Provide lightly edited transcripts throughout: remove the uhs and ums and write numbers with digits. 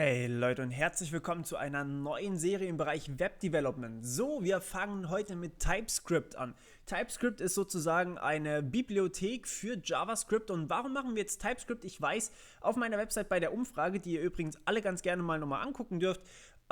Hey Leute und herzlich willkommen zu einer neuen Serie im Bereich Web Development. So, wir fangen heute mit TypeScript an. TypeScript ist sozusagen eine Bibliothek für JavaScript. Und warum machen wir jetzt TypeScript? Ich weiß, auf meiner Website bei der Umfrage, die ihr übrigens alle ganz gerne mal nochmal angucken dürft,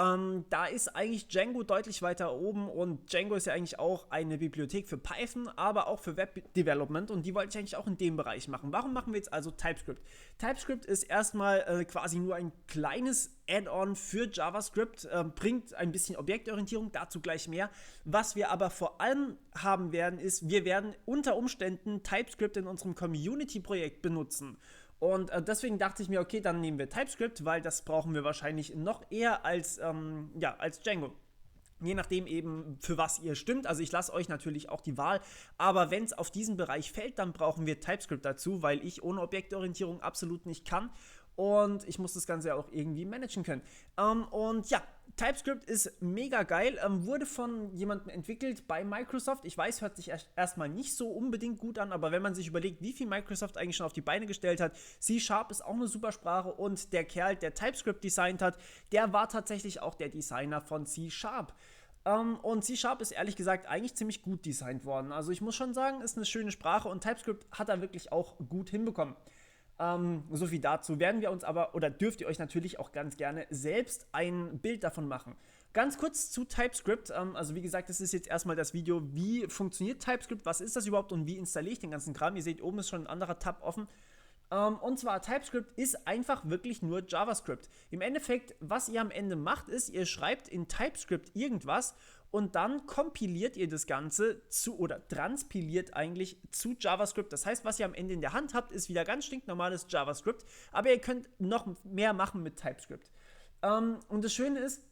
da ist eigentlich Django deutlich weiter oben und Django ist ja eigentlich auch eine Bibliothek für Python, aber auch für Web Development und die wollte ich eigentlich auch in dem Bereich machen. Warum machen wir jetzt also TypeScript? TypeScript ist erstmal quasi nur ein kleines Add-on für JavaScript, bringt ein bisschen Objektorientierung, dazu gleich mehr. Was wir aber vor allem haben werden, ist, wir werden unter Umständen TypeScript in unserem Community-Projekt benutzen. Und deswegen dachte ich mir, okay, dann nehmen wir TypeScript, weil das brauchen wir wahrscheinlich noch eher als Django. Je nachdem eben, für was ihr stimmt. Also ich lasse euch natürlich auch die Wahl. Aber wenn es auf diesen Bereich fällt, dann brauchen wir TypeScript dazu, weil ich ohne Objektorientierung absolut nicht kann. Und ich muss das Ganze auch irgendwie managen können. Und ja, TypeScript ist mega geil. Wurde von jemandem entwickelt bei Microsoft. Ich weiß, hört sich erstmal nicht so unbedingt gut an, aber wenn man sich überlegt, wie viel Microsoft eigentlich schon auf die Beine gestellt hat, C# ist auch eine super Sprache und der Kerl, der TypeScript designt hat, der war tatsächlich auch der Designer von C#. Und C# ist ehrlich gesagt eigentlich ziemlich gut designt worden. Also ich muss schon sagen, ist eine schöne Sprache und TypeScript hat er wirklich auch gut hinbekommen. So viel dazu. Werden wir uns aber, oder dürft ihr euch natürlich auch ganz gerne selbst ein Bild davon machen. Ganz kurz zu TypeScript. Also wie gesagt, das ist jetzt erstmal das Video, wie funktioniert TypeScript, was ist das überhaupt und wie installiere ich den ganzen Kram. Ihr seht, oben ist schon ein anderer Tab offen. Und zwar TypeScript ist einfach wirklich nur JavaScript. Im Endeffekt, was ihr am Ende macht, ist, ihr schreibt in TypeScript irgendwas und dann kompiliert ihr das Ganze oder transpiliert eigentlich zu JavaScript. Das heißt, was ihr am Ende in der Hand habt, ist wieder ganz stinknormales JavaScript, aber ihr könnt noch mehr machen mit TypeScript. Und das Schöne ist,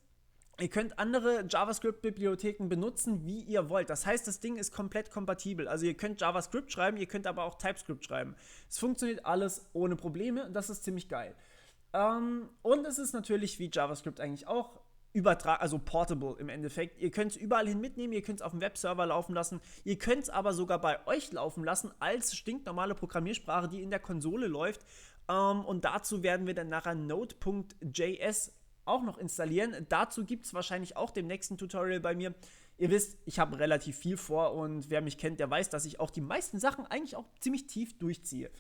ihr könnt andere JavaScript-Bibliotheken benutzen, wie ihr wollt. Das heißt, das Ding ist komplett kompatibel. Also ihr könnt JavaScript schreiben, ihr könnt aber auch TypeScript schreiben. Es funktioniert alles ohne Probleme und das ist ziemlich geil. Und es ist natürlich wie JavaScript eigentlich auch also portable im Endeffekt. Ihr könnt es überall hin mitnehmen, ihr könnt es auf dem Webserver laufen lassen, ihr könnt es aber sogar bei euch laufen lassen als stinknormale Programmiersprache, die in der Konsole läuft. Und dazu werden wir dann nachher Node.js auch noch installieren. Dazu gibt es wahrscheinlich auch dem nächsten Tutorial bei mir. Ihr wisst, ich habe relativ viel vor und wer mich kennt, der weiß, dass ich auch die meisten Sachen eigentlich auch ziemlich tief durchziehe.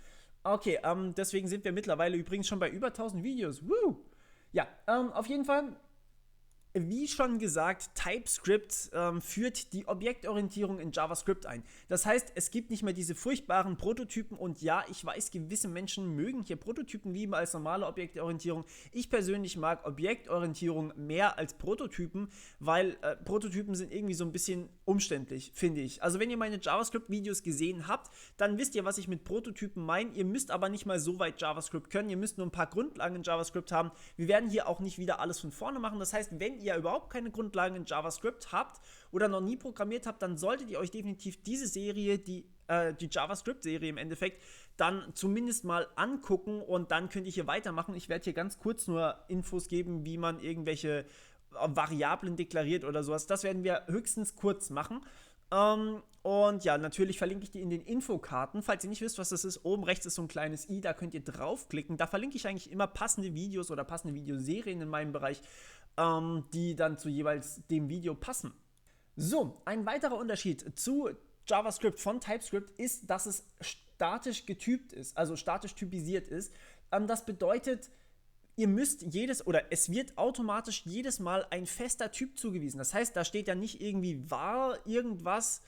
Okay, deswegen sind wir mittlerweile übrigens schon bei über 1000 Videos. Woo! Ja, auf jeden Fall. Wie schon gesagt, TypeScript führt die Objektorientierung in JavaScript ein. Das heißt, es gibt nicht mehr diese furchtbaren Prototypen und ja, ich weiß, gewisse Menschen mögen hier Prototypen lieber als normale Objektorientierung. Ich persönlich mag Objektorientierung mehr als Prototypen, weil Prototypen sind irgendwie so ein bisschen umständlich, finde ich. Also wenn ihr meine JavaScript-Videos gesehen habt, dann wisst ihr, was ich mit Prototypen meine. Ihr müsst aber nicht mal so weit JavaScript können, ihr müsst nur ein paar Grundlagen in JavaScript haben. Wir werden hier auch nicht wieder alles von vorne machen. Das heißt, wenn ihr überhaupt keine Grundlagen in JavaScript habt oder noch nie programmiert habt, dann solltet ihr euch definitiv diese Serie, die JavaScript-Serie im Endeffekt, dann zumindest mal angucken und dann könnt ihr hier weitermachen. Ich werde hier ganz kurz nur Infos geben, wie man irgendwelche Variablen deklariert oder sowas. Das werden wir höchstens kurz machen. Und ja, natürlich verlinke ich die in den Infokarten. Falls ihr nicht wisst, was das ist, oben rechts ist so ein kleines i, da könnt ihr draufklicken. Da verlinke ich eigentlich immer passende Videos oder passende Videoserien in meinem Bereich, die dann zu jeweils dem Video passen. So, ein weiterer Unterschied zu JavaScript von TypeScript ist, dass es statisch getypt ist, also statisch typisiert ist. Das bedeutet, ihr müsst es wird automatisch jedes Mal ein fester Typ zugewiesen. Das heißt, da steht ja nicht irgendwie var irgendwas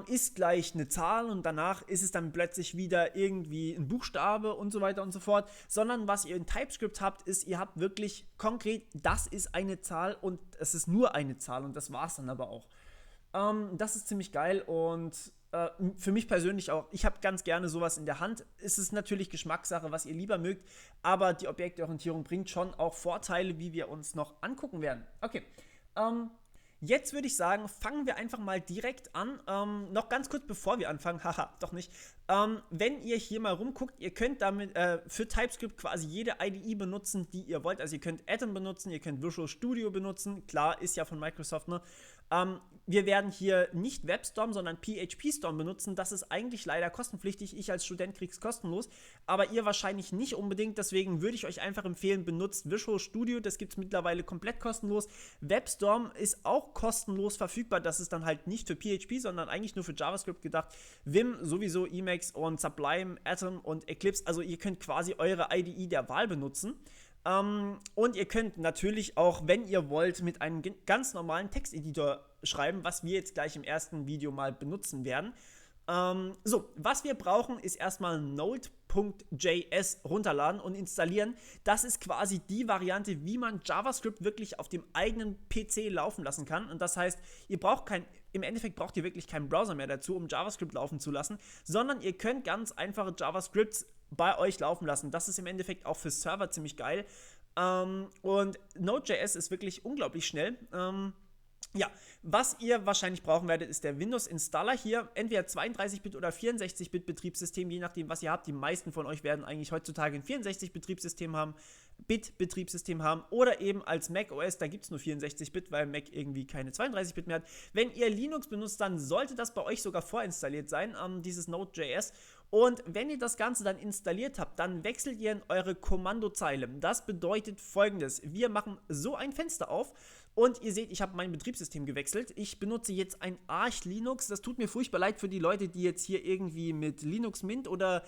ist gleich eine Zahl und danach ist es dann plötzlich wieder irgendwie ein Buchstabe und so weiter und so fort, sondern was ihr in TypeScript habt, ist, ihr habt wirklich konkret, das ist eine Zahl und es ist nur eine Zahl und das war's dann aber auch. Das ist ziemlich geil und für mich persönlich auch. Ich habe ganz gerne sowas in der Hand. Es ist natürlich Geschmackssache, was ihr lieber mögt, aber die Objektorientierung bringt schon auch Vorteile, wie wir uns noch angucken werden. Okay, jetzt würde ich sagen, fangen wir einfach mal direkt an. Noch ganz kurz bevor wir anfangen, haha, doch nicht. Wenn ihr hier mal rumguckt, ihr könnt damit für TypeScript quasi jede IDE benutzen, die ihr wollt. Also ihr könnt Atom benutzen, ihr könnt Visual Studio benutzen. Klar, ist ja von Microsoft, ne? Wir werden hier nicht WebStorm, sondern PHP-Storm benutzen. Das ist eigentlich leider kostenpflichtig. Ich als Student kriege es kostenlos, aber ihr wahrscheinlich nicht unbedingt. Deswegen würde ich euch einfach empfehlen, benutzt Visual Studio. Das gibt es mittlerweile komplett kostenlos. WebStorm ist auch kostenlos verfügbar. Das ist dann halt nicht für PHP, sondern eigentlich nur für JavaScript gedacht. Vim sowieso, Emacs und Sublime, Atom und Eclipse. Also ihr könnt quasi eure IDE der Wahl benutzen. Und ihr könnt natürlich auch, wenn ihr wollt, mit einem ganz normalen Texteditor schreiben, was wir jetzt gleich im ersten Video mal benutzen werden. Was wir brauchen, ist erstmal Node.js runterladen und installieren. Das ist quasi die Variante, wie man JavaScript wirklich auf dem eigenen PC laufen lassen kann. Und das heißt, im Endeffekt braucht ihr wirklich keinen Browser mehr dazu, um JavaScript laufen zu lassen, sondern ihr könnt ganz einfache JavaScripts bei euch laufen lassen. Das ist im Endeffekt auch für Server ziemlich geil. Und Node.js ist wirklich unglaublich schnell. Was ihr wahrscheinlich brauchen werdet, ist der Windows-Installer hier. Entweder 32-Bit oder 64-Bit-Betriebssystem, je nachdem, was ihr habt. Die meisten von euch werden eigentlich heutzutage ein 64-Betriebssystem haben, Bit-Betriebssystem haben oder eben als Mac OS, da gibt es nur 64-Bit, weil Mac irgendwie keine 32-Bit mehr hat. Wenn ihr Linux benutzt, dann sollte das bei euch sogar vorinstalliert sein, dieses Node.js. Und wenn ihr das Ganze dann installiert habt, dann wechselt ihr in eure Kommandozeile. Das bedeutet Folgendes: Wir machen so ein Fenster auf und ihr seht, ich habe mein Betriebssystem gewechselt. Ich benutze jetzt ein Arch Linux. Das tut mir furchtbar leid für die Leute, die jetzt hier irgendwie mit Linux Mint oder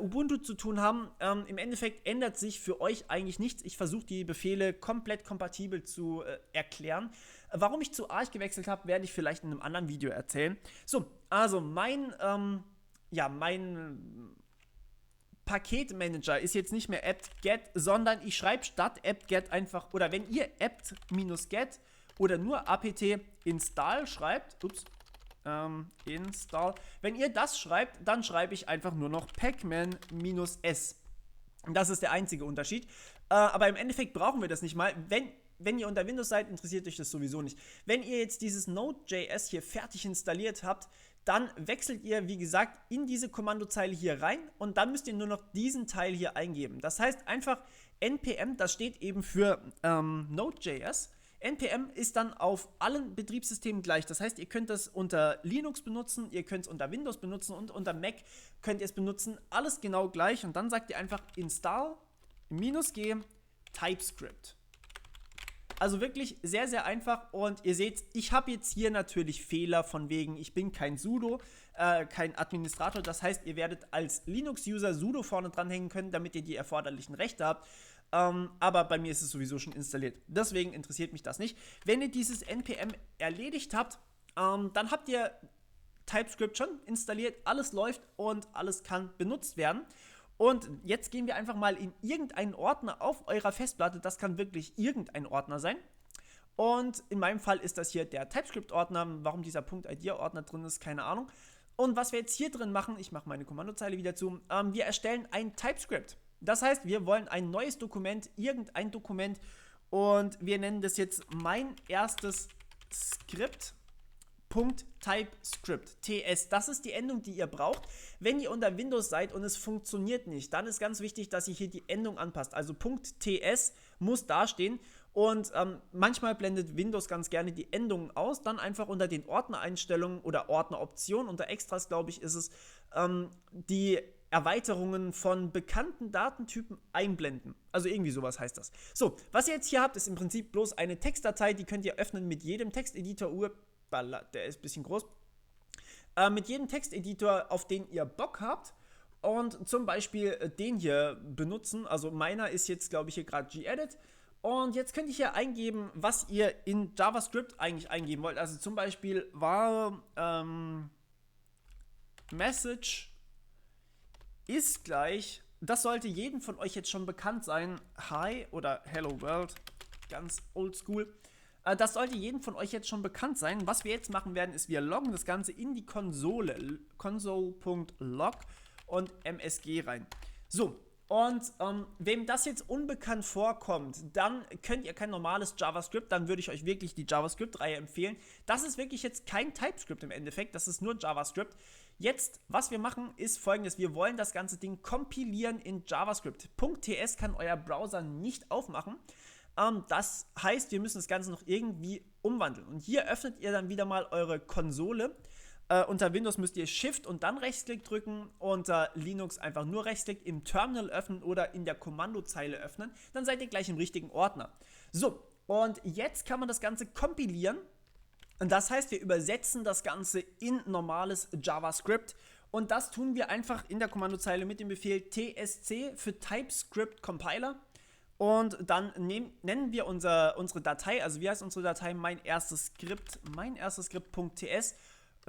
Ubuntu zu tun haben. Im Endeffekt ändert sich für euch eigentlich nichts. Ich versuche die Befehle komplett kompatibel zu erklären. Warum ich zu Arch gewechselt habe, werde ich vielleicht in einem anderen Video erzählen. So, also mein Paketmanager ist jetzt nicht mehr apt-get, sondern ich schreibe statt apt-get einfach, oder wenn ihr apt-get oder nur apt-install schreibt, install, wenn ihr das schreibt, dann schreibe ich einfach nur noch pacman-s. Das ist der einzige Unterschied. Aber im Endeffekt brauchen wir das nicht mal. Wenn ihr unter Windows seid, interessiert euch das sowieso nicht. Wenn ihr jetzt dieses Node.js hier fertig installiert habt, dann wechselt ihr, wie gesagt, in diese Kommandozeile hier rein und dann müsst ihr nur noch diesen Teil hier eingeben. Das heißt einfach npm, das steht eben für Node.js. npm ist dann auf allen Betriebssystemen gleich. Das heißt, ihr könnt das unter Linux benutzen, ihr könnt es unter Windows benutzen und unter Mac könnt ihr es benutzen. Alles genau gleich und dann sagt ihr einfach install -g TypeScript. Also wirklich sehr, sehr einfach und ihr seht, ich habe jetzt hier natürlich Fehler von wegen, ich bin kein Sudo, kein Administrator. Das heißt, ihr werdet als Linux-User Sudo vorne dranhängen können, damit ihr die erforderlichen Rechte habt. Aber bei mir ist es sowieso schon installiert. Deswegen interessiert mich das nicht. Wenn ihr dieses npm erledigt habt, dann habt ihr TypeScript schon installiert, alles läuft und alles kann benutzt werden. Und jetzt gehen wir einfach mal in irgendeinen Ordner auf eurer Festplatte. Das kann wirklich irgendein Ordner sein. Und in meinem Fall ist das hier der TypeScript-Ordner. Warum dieser .idea-Ordner drin ist, keine Ahnung. Und was wir jetzt hier drin machen, ich mache meine Kommandozeile wieder zu, wir erstellen ein TypeScript. Das heißt, wir wollen ein neues Dokument, irgendein Dokument, und wir nennen das jetzt mein erstes Skript. .TypeScript, TS, das ist die Endung, die ihr braucht. Wenn ihr unter Windows seid und es funktioniert nicht, dann ist ganz wichtig, dass ihr hier die Endung anpasst. Also .ts muss dastehen und manchmal blendet Windows ganz gerne die Endungen aus. Dann einfach unter den Ordnereinstellungen oder Ordneroptionen, unter Extras, glaube ich, ist es, die Erweiterungen von bekannten Datentypen einblenden. Also irgendwie sowas heißt das. So, was ihr jetzt hier habt, ist im Prinzip bloß eine Textdatei, die könnt ihr öffnen mit jedem Texteditor. Der ist ein bisschen groß. Mit jedem Texteditor, auf den ihr Bock habt, und zum Beispiel den hier benutzen. Also meiner ist jetzt, glaube ich, hier gerade gedit. Und jetzt könnt ihr hier eingeben, was ihr in JavaScript eigentlich eingeben wollt. Also zum Beispiel war Message ist gleich, das sollte jedem von euch jetzt schon bekannt sein, Hi oder Hello World, ganz oldschool. Das sollte jedem von euch jetzt schon bekannt sein. Was wir jetzt machen werden, ist, wir loggen das Ganze in die Konsole, console.log und MSG rein. So, und wem das jetzt unbekannt vorkommt, dann könnt ihr kein normales JavaScript, dann würde ich euch wirklich die JavaScript-Reihe empfehlen. Das ist wirklich jetzt kein TypeScript im Endeffekt, das ist nur JavaScript. Jetzt, was wir machen, ist Folgendes: Wir wollen das ganze Ding kompilieren in JavaScript. .ts kann euer Browser nicht aufmachen. Das heißt, wir müssen das Ganze noch irgendwie umwandeln. Und hier öffnet ihr dann wieder mal eure Konsole. Unter Windows müsst ihr Shift und dann Rechtsklick drücken, unter Linux einfach nur Rechtsklick im Terminal öffnen oder in der Kommandozeile öffnen, dann seid ihr gleich im richtigen Ordner. So, und jetzt kann man das Ganze kompilieren, und das heißt, wir übersetzen das Ganze in normales JavaScript, und das tun wir einfach in der Kommandozeile mit dem Befehl tsc für TypeScript Compiler. Und dann nennen wir unsere Datei, also wie heißt unsere Datei? Mein erstes Skript.ts.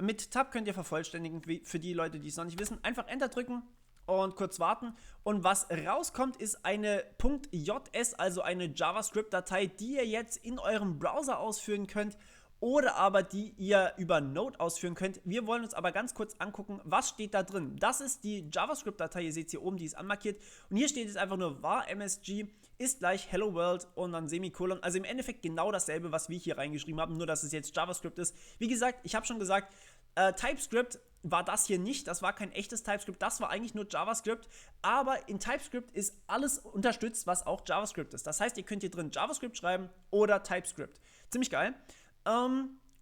Mit Tab könnt ihr vervollständigen, für die Leute, die es noch nicht wissen. Einfach Enter drücken und kurz warten. Und was rauskommt, ist eine .js, also eine JavaScript-Datei, die ihr jetzt in eurem Browser ausführen könnt oder aber die ihr über Node ausführen könnt. Wir wollen uns aber ganz kurz angucken, was steht da drin. Das ist die JavaScript-Datei, ihr seht hier oben, die ist anmarkiert. Und hier steht jetzt einfach nur var msg ist gleich Hello World und dann Semikolon. Also im Endeffekt genau dasselbe, was wir hier reingeschrieben haben, nur dass es jetzt JavaScript ist. Wie gesagt, ich habe schon gesagt, TypeScript war das hier nicht, das war kein echtes TypeScript, das war eigentlich nur JavaScript, aber in TypeScript ist alles unterstützt, was auch JavaScript ist. Das heißt, ihr könnt hier drin JavaScript schreiben oder TypeScript. Ziemlich geil.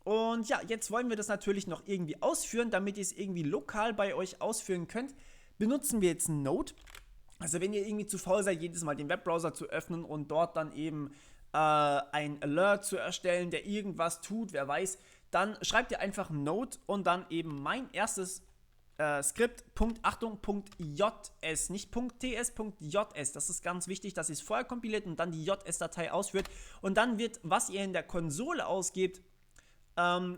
Und ja, jetzt wollen wir das natürlich noch irgendwie ausführen, damit ihr es irgendwie lokal bei euch ausführen könnt. Benutzen wir jetzt Node. Also wenn ihr irgendwie zu faul seid, jedes Mal den Webbrowser zu öffnen und dort dann eben ein Alert zu erstellen, der irgendwas tut, wer weiß, dann schreibt ihr einfach Node und dann eben mein erstes Skript, .js, nicht .ts, .js. Das ist ganz wichtig, dass ihr es vorher kompiliert und dann die JS-Datei ausführt. Und dann wird, was ihr in der Konsole ausgebt,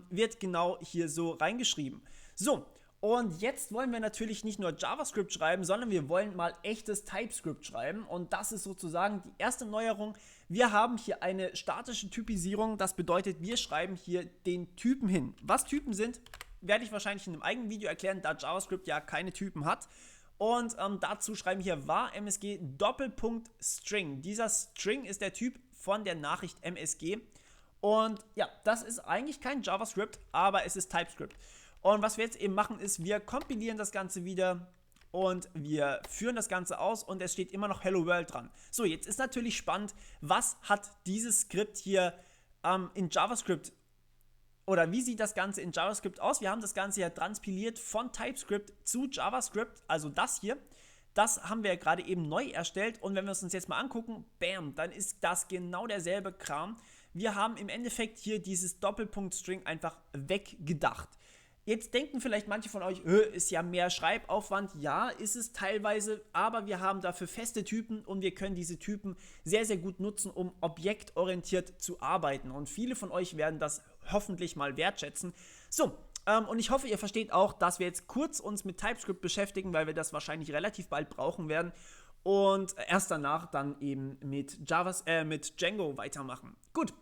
wird genau hier so reingeschrieben. So, und jetzt wollen wir natürlich nicht nur JavaScript schreiben, sondern wir wollen mal echtes TypeScript schreiben. Und das ist sozusagen die erste Neuerung. Wir haben hier eine statische Typisierung. Das bedeutet, wir schreiben hier den Typen hin. Was Typen sind, werde ich wahrscheinlich in einem eigenen Video erklären, da JavaScript ja keine Typen hat. Und dazu schreiben wir hier var msg Doppelpunkt String. Dieser String ist der Typ von der Nachricht msg. Und ja, das ist eigentlich kein JavaScript, aber es ist TypeScript. Und was wir jetzt eben machen, ist, wir kompilieren das Ganze wieder und wir führen das Ganze aus und es steht immer noch Hello World dran. So, jetzt ist natürlich spannend, was hat dieses Skript hier in JavaScript oder wie sieht das Ganze in JavaScript aus? Wir haben das Ganze ja transpiliert von TypeScript zu JavaScript, also das hier. Das haben wir ja gerade eben neu erstellt und wenn wir es uns jetzt mal angucken, bam, dann ist das genau derselbe Kram. Wir haben im Endeffekt hier dieses Doppelpunkt-String einfach weggedacht. Jetzt denken vielleicht manche von euch, ist ja mehr Schreibaufwand. Ja, ist es teilweise, aber wir haben dafür feste Typen und wir können diese Typen sehr, sehr gut nutzen, um objektorientiert zu arbeiten. Und viele von euch werden das hoffentlich mal wertschätzen. So, und ich hoffe, ihr versteht auch, dass wir jetzt kurz uns mit TypeScript beschäftigen, weil wir das wahrscheinlich relativ bald brauchen werden. Und erst danach dann eben mit Django weitermachen. Gut.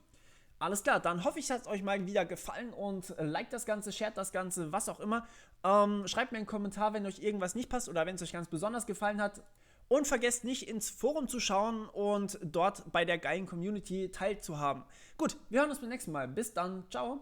Alles klar, dann hoffe ich, es hat euch mal wieder gefallen und liked das Ganze, shared das Ganze, was auch immer. Schreibt mir einen Kommentar, wenn euch irgendwas nicht passt oder wenn es euch ganz besonders gefallen hat. Und vergesst nicht, ins Forum zu schauen und dort bei der geilen Community teilzuhaben. Gut, wir hören uns beim nächsten Mal. Bis dann, ciao.